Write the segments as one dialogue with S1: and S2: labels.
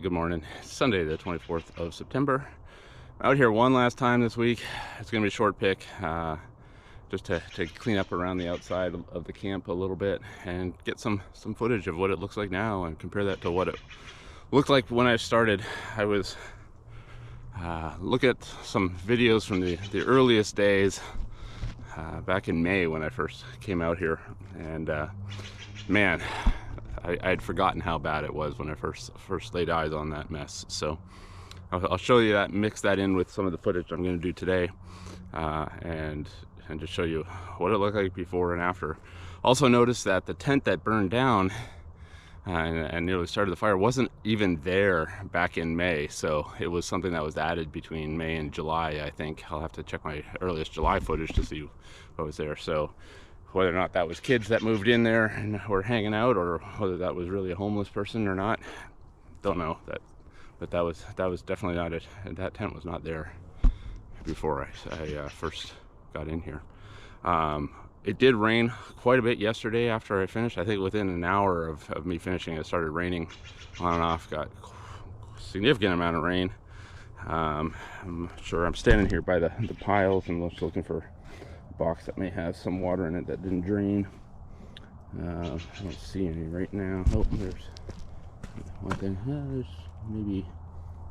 S1: Good morning. It's Sunday, the 24th of September. Out here one last time this week. It's going to be a short pick, just to clean up around the outside of the camp a little bit and get some footage of what it looks like now and compare that to what it looked like when I started. I was look at some videos from the earliest days back in May when I first came out here, and man, I'd forgotten how bad it was when I first laid eyes on that mess. So I'll show you that, mix that in with some of the footage I'm going to do today, and just show you what it looked like before and after. Also notice that the tent that burned down and nearly started the fire wasn't even there back in May, so it was something that was added between May and July. I think I'll have to check my earliest July footage to see what was there. So whether or not that was kids that moved in there and were hanging out, or whether that was really a homeless person or not, don't know. But that was definitely not it. That tent was not there before I first got in here. It did rain quite a bit yesterday after I finished. I think within an hour of me finishing, it started raining on and off. Got a significant amount of rain. I'm sure I'm standing here by the piles and just looking for box that may have some water in it that didn't drain. I don't see any right now. Oh, there's one thing. There's maybe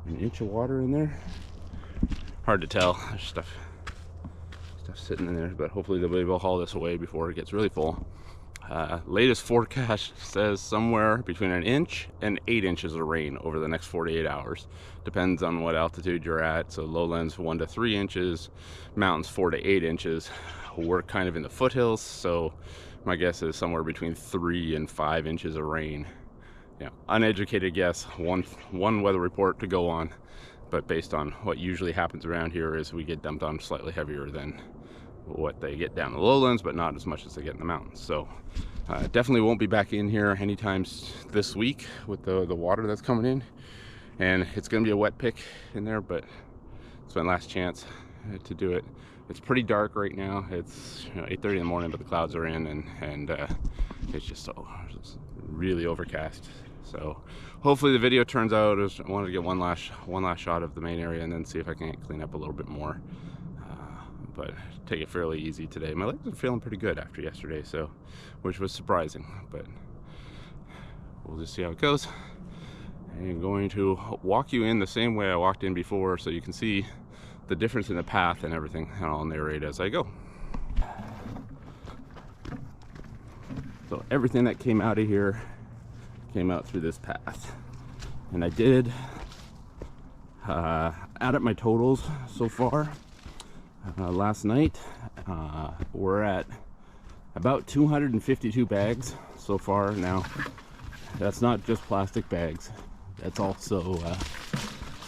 S1: an inch of water in there. Hard to tell. There's stuff sitting in there, but hopefully they'll be able to haul this away before it gets really full. Latest forecast says somewhere between an inch and 8 inches of rain over the next 48 hours. Depends on what altitude you're at. So lowlands 1 to 3 inches, mountains 4 to 8 inches. We're kind of in the foothills, so my guess is somewhere between 3 and 5 inches of rain. Yeah, uneducated guess, one weather report to go on, but based on what usually happens around here is we get dumped on slightly heavier than what they get down the lowlands, but not as much as they get in the mountains. So definitely won't be back in here anytime this week with the water that's coming in, and it's going to be a wet pick in there, but it's my last chance to do it. It's pretty dark right now. It's 8:30 in the morning, but the clouds are in, and it's just really overcast. So hopefully the video turns out. I wanted to get one last shot of the main area and then see if I can clean up a little bit more. But take it fairly easy today. My legs are feeling pretty good after yesterday, so which was surprising, but we'll just see how it goes. I'm going to walk you in the same way I walked in before, so you can see the difference in the path and everything, and I'll narrate as I go. So everything that came out of here came out through this path, and I did add up my totals so far. Last night we're at about 252 bags so far. Now that's not just plastic bags, that's also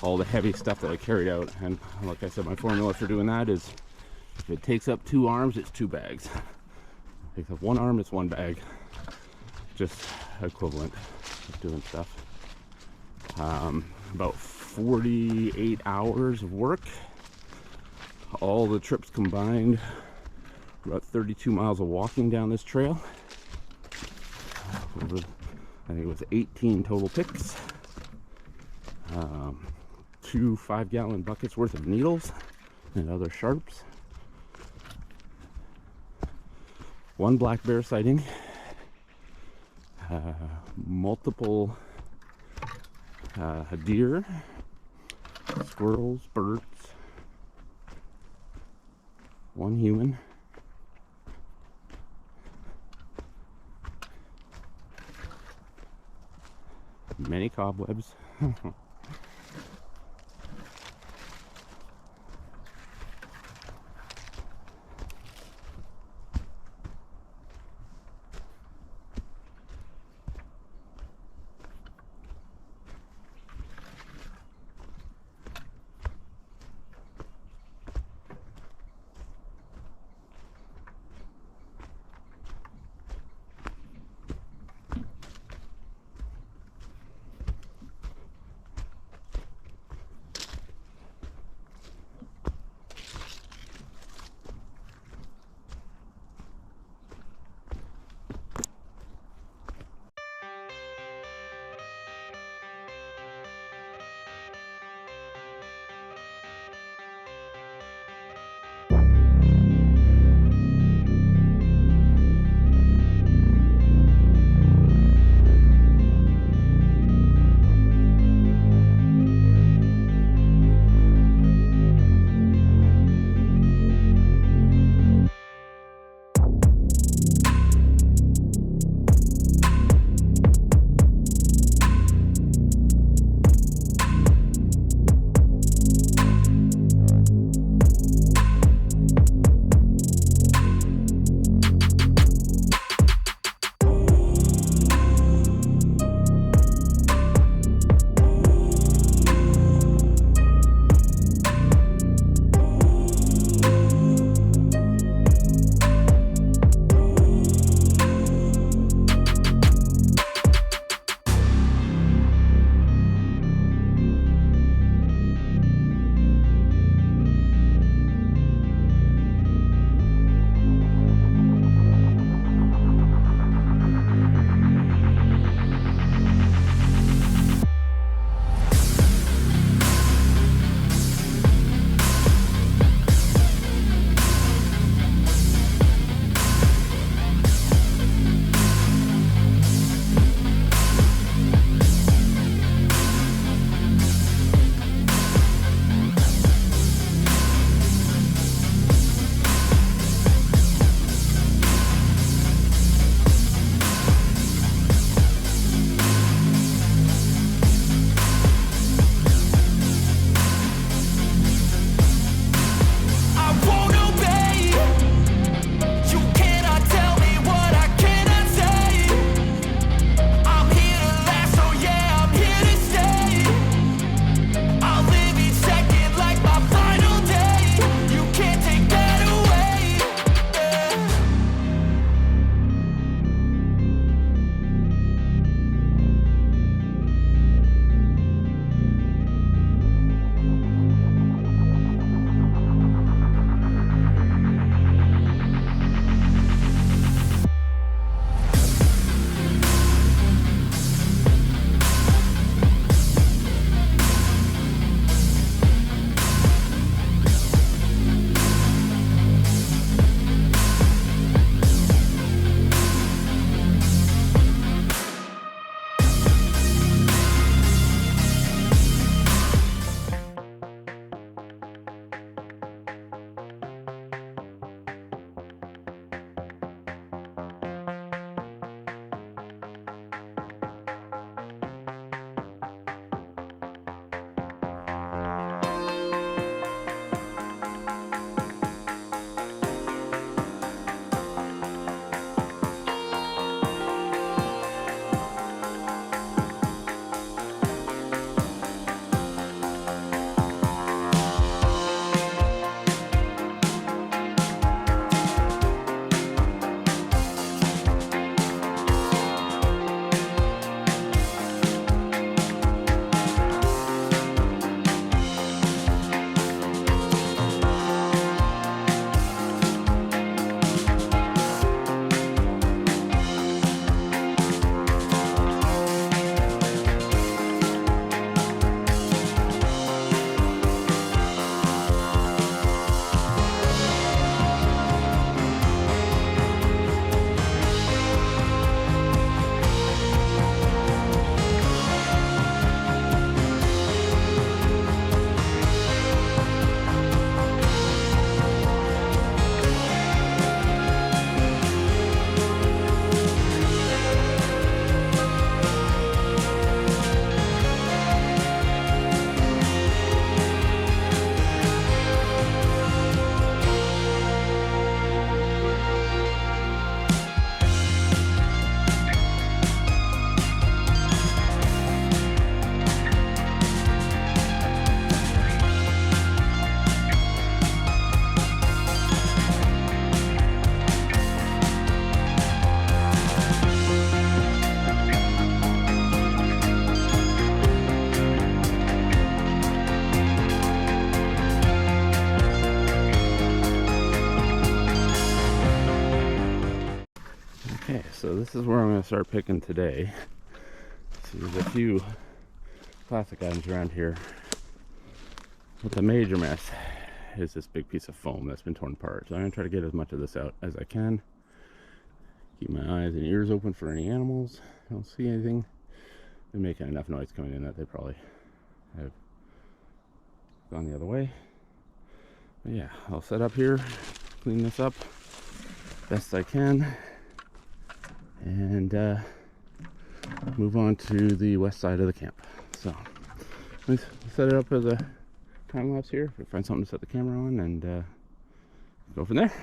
S1: all the heavy stuff that I carried out, and like I said, my formula for doing that is if it takes up 2 arms, it's 2 bags. If it takes up 1 arm, it's 1 bag. Just equivalent of doing stuff. About 48 hours of work, all the trips combined, about 32 miles of walking down this trail. I think it was 18 total picks. 2 5-gallon buckets worth of needles and other sharps. 1 black bear sighting. Multiple deer, squirrels, birds. 1 human. Many cobwebs. this is where I'm going to start picking today. So there's a few classic items around here. But the major mess is this big piece of foam that's been torn apart. So I'm going to try to get as much of this out as I can. Keep my eyes and ears open for any animals. I don't see anything. They're making enough noise coming in that they probably have gone the other way. But yeah, I'll set up here, clean this up best I can, and move on to the west side of the camp. So let's set it up as a time lapse here. Find something to set the camera on and go from there.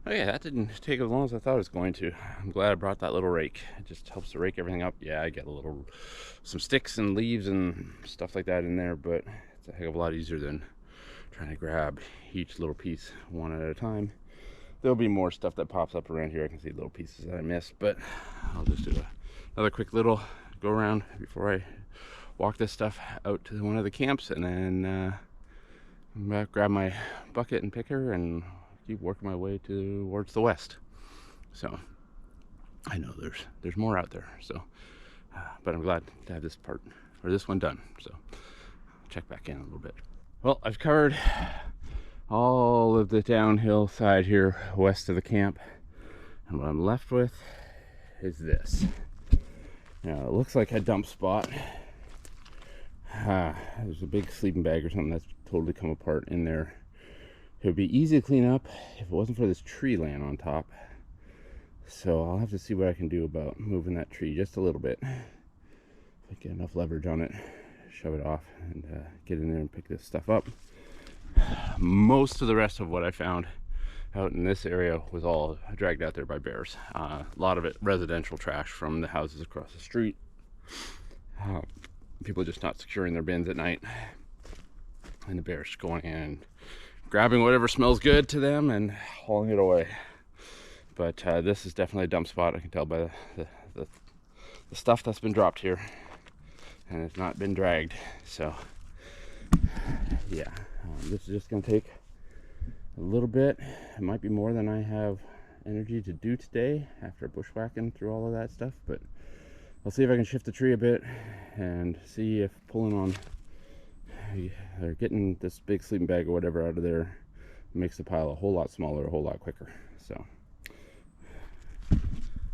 S1: Okay, that didn't take as long as I thought it was going to. I'm glad I brought that little rake. It just helps to rake everything up. Yeah, I get some sticks and leaves and stuff like that in there, but it's a heck of a lot easier than trying to grab each little piece one at a time. There'll be more stuff that pops up around here. I can see little pieces that I missed, but I'll just do another quick little go around before I walk this stuff out to one of the camps, and then grab my bucket and picker and keep working my way towards the west. So I know there's more out there. So, but I'm glad to have this part or this one done. So I'll check back in a little bit. Well, I've covered all of the downhill side here west of the camp, and what I'm left with is this. Now it looks like a dump spot. There's a big sleeping bag or something that's totally come apart in there. It would be easy to clean up if it wasn't for this tree laying on top. So I'll have to see what I can do about moving that tree just a little bit. If I get enough leverage on it, shove it off and get in there and pick this stuff up. Most of the rest of what I found out in this area was all dragged out there by bears. A lot of it residential trash from the houses across the street. People just not securing their bins at night. And the bears going in and grabbing whatever smells good to them and hauling it away. But this is definitely a dump spot. I can tell by the stuff that's been dropped here, and it's not been dragged. So yeah, this is just gonna take a little bit. It might be more than I have energy to do today after bushwhacking through all of that stuff, but I'll see if I can shift the tree a bit and see if pulling on or getting this big sleeping bag or whatever out of there makes the pile a whole lot smaller, a whole lot quicker. So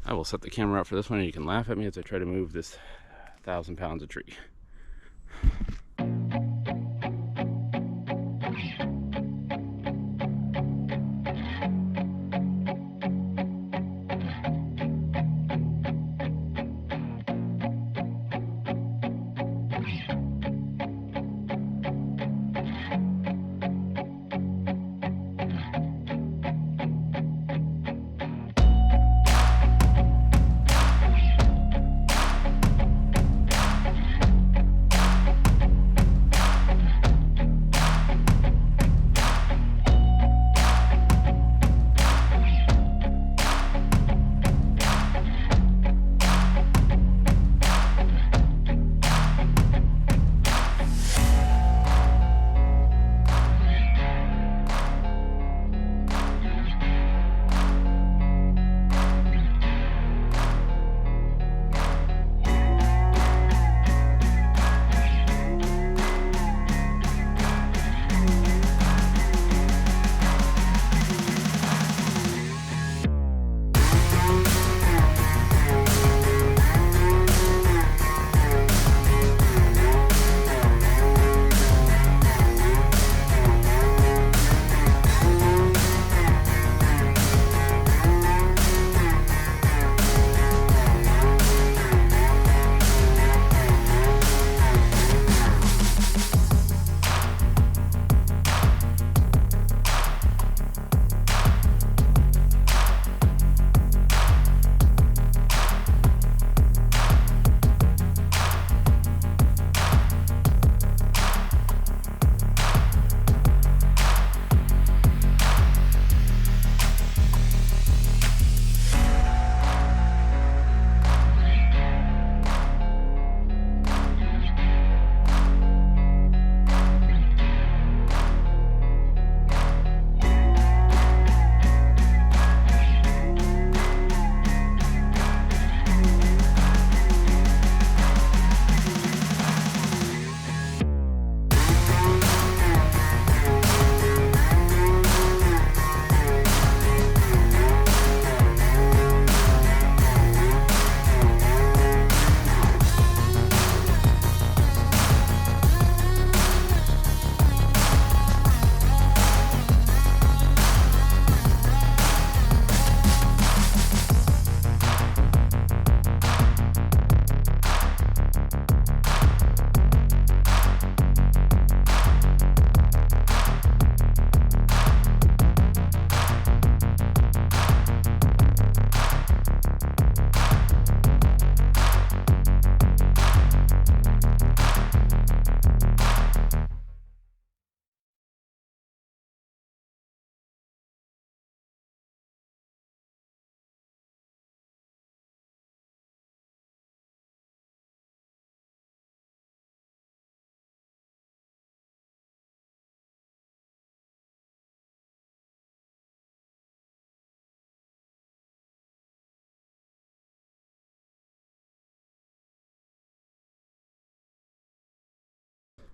S1: I will set the camera up for this one, and you can laugh at me as I try to move this 1,000 pounds of tree.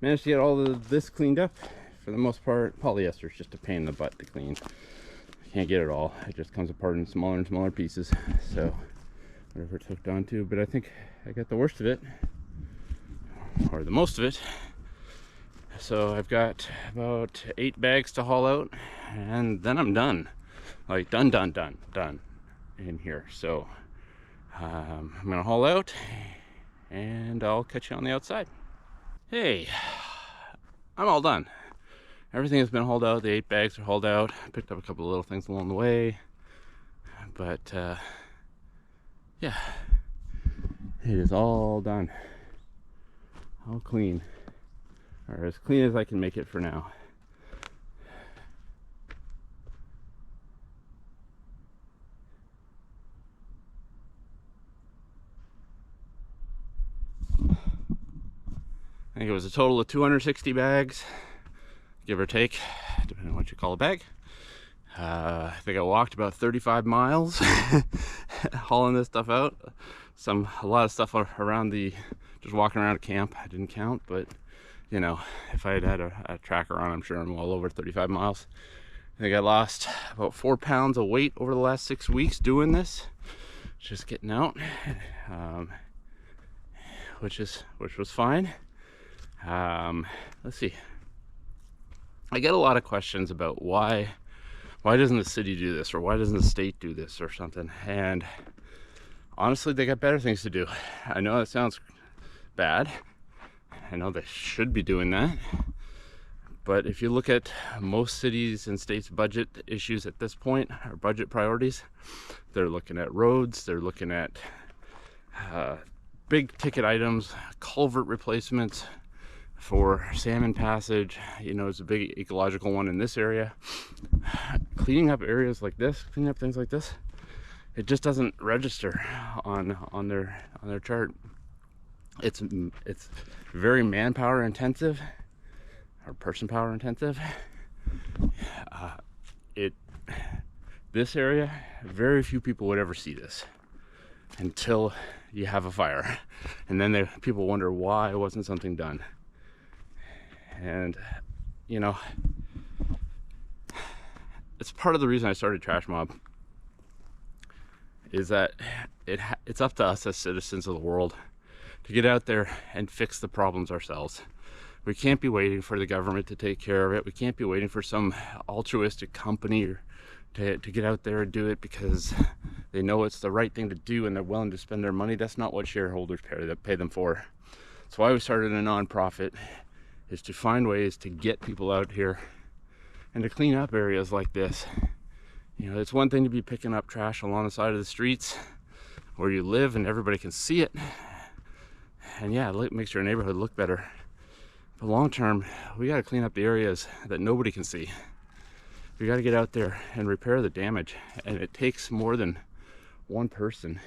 S1: managed to get all of this cleaned up. For the most part, polyester is just a pain in the butt to clean. Can't get it all. It just comes apart in smaller and smaller pieces. So whatever it's hooked onto, but I think I got the worst of it, or the most of it. So I've got about 8 bags to haul out, and then I'm done. Like done in here. So I'm gonna haul out, and I'll catch you on the outside. Hey, I'm all done. Everything has been hauled out. The 8 bags are hauled out. I picked up a couple of little things along the way, but yeah, it is all done, all clean, or as clean as I can make it for now. I think it was a total of 260 bags, give or take, depending on what you call a bag. I think I walked about 35 miles hauling this stuff out. A lot of stuff around just walking around a camp. I didn't count, but you know, if I had a tracker on, I'm sure I'm well over 35 miles. I think I lost about 4 pounds of weight over the last 6 weeks doing this, just getting out, which was fine. Let's see. I get a lot of questions about why doesn't the city do this, or why doesn't the state do this, or something. And honestly, they got better things to do. I know that sounds bad. I know they should be doing that. But if you look at most cities and states' budget issues at this point, or budget priorities, they're looking at roads, they're looking at big ticket items, culvert replacements for salmon passage. You know, it's a big ecological one in this area. Cleaning up areas like this, cleaning up things like this, it just doesn't register on their chart. It's very manpower intensive, or person power intensive. This area, very few people would ever see this until you have a fire, and then people wonder why wasn't something done. And you know, it's part of the reason I started Trash Mob, is that it's up to us as citizens of the world to get out there and fix the problems ourselves. We can't be waiting for the government to take care of it. We can't be waiting for some altruistic company to get out there and do it because they know it's the right thing to do and they're willing to spend their money. That's not what shareholders pay them for. That's why we started a nonprofit, is to find ways to get people out here and to clean up areas like this. You know, it's one thing to be picking up trash along the side of the streets where you live and everybody can see it, and yeah, it makes your neighborhood look better. But long term, we got to clean up the areas that nobody can see. We got to get out there and repair the damage, and it takes more than one person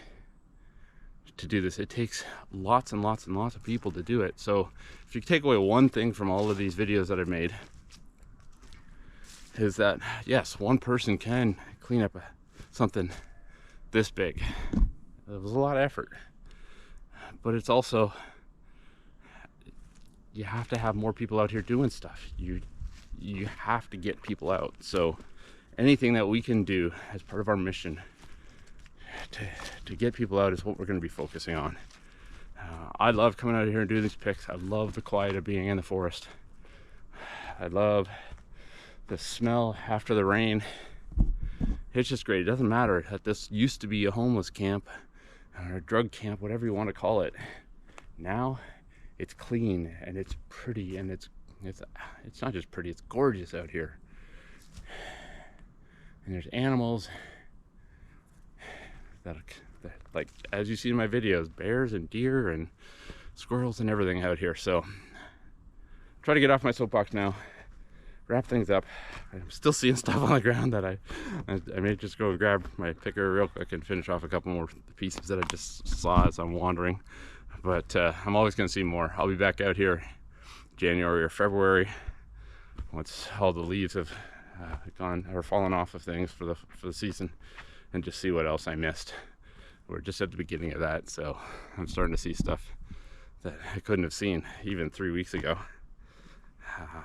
S1: to do this. It takes lots and lots and lots of people to do it. So if you take away one thing from all of these videos that I've made, is that yes, one person can clean up something this big. It was a lot of effort, but it's also, you have to have more people out here doing stuff. You have to get people out. So anything that we can do as part of our mission to get people out is what we're going to be focusing on. I love coming out here and doing these picks. I love the quiet of being in the forest. I love the smell after the rain. It's just great. It doesn't matter that this used to be a homeless camp or a drug camp, whatever you want to call it. Now it's clean and it's pretty, and it's not just pretty, it's gorgeous out here. And there's animals that like, as you see in my videos, bears and deer and squirrels and everything out here. So try to get off my soapbox now, wrap things up. I'm still seeing stuff on the ground that I may just go and grab my picker real quick and finish off a couple more pieces that I just saw as I'm wandering. But I'm always going to see more. I'll be back out here January or February once all the leaves have gone or fallen off of things for the season, and just see what else I missed. We're just at the beginning of that, so I'm starting to see stuff that I couldn't have seen even 3 weeks ago.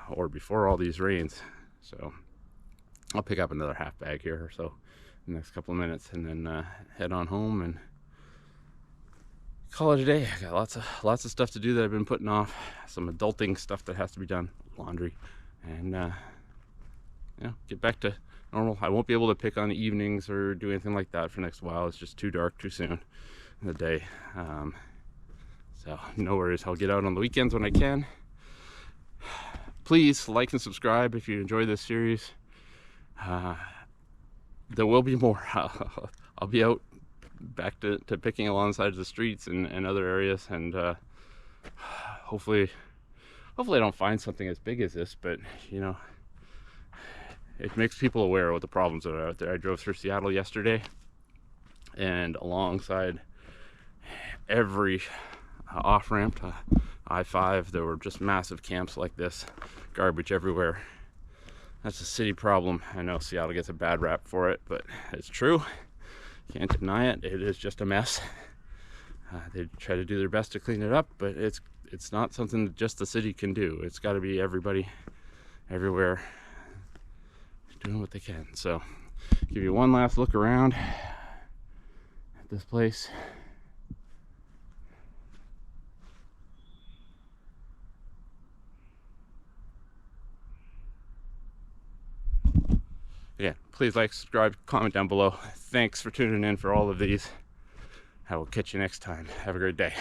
S1: or before all these rains. So I'll pick up another half bag here or so in the next couple of minutes, and then head on home and call it a day. I got lots of stuff to do that I've been putting off. Some adulting stuff that has to be done, laundry, and get back to normal. I won't be able to pick on evenings or do anything like that for the next while. It's just too dark too soon in the day. So no worries. I'll get out on the weekends when I can. Please like and subscribe if you enjoy this series. There will be more. I'll be out back to picking alongside of the streets and other areas, and hopefully I don't find something as big as this, but it makes people aware of what the problems that are out there. I drove through Seattle yesterday, and alongside every off-ramp to I-5 there were just massive camps like this, garbage everywhere. That's a city problem. I know Seattle gets a bad rap for it, but it's true. Can't deny it. It is just a mess. They try to do their best to clean it up, but it's not something that just the city can do. It's got to be everybody, everywhere, doing what they can. So, give you one last look around at this place. Again, please like, subscribe, comment down below. Thanks for tuning in for all of these. I will catch you next time. Have a great day.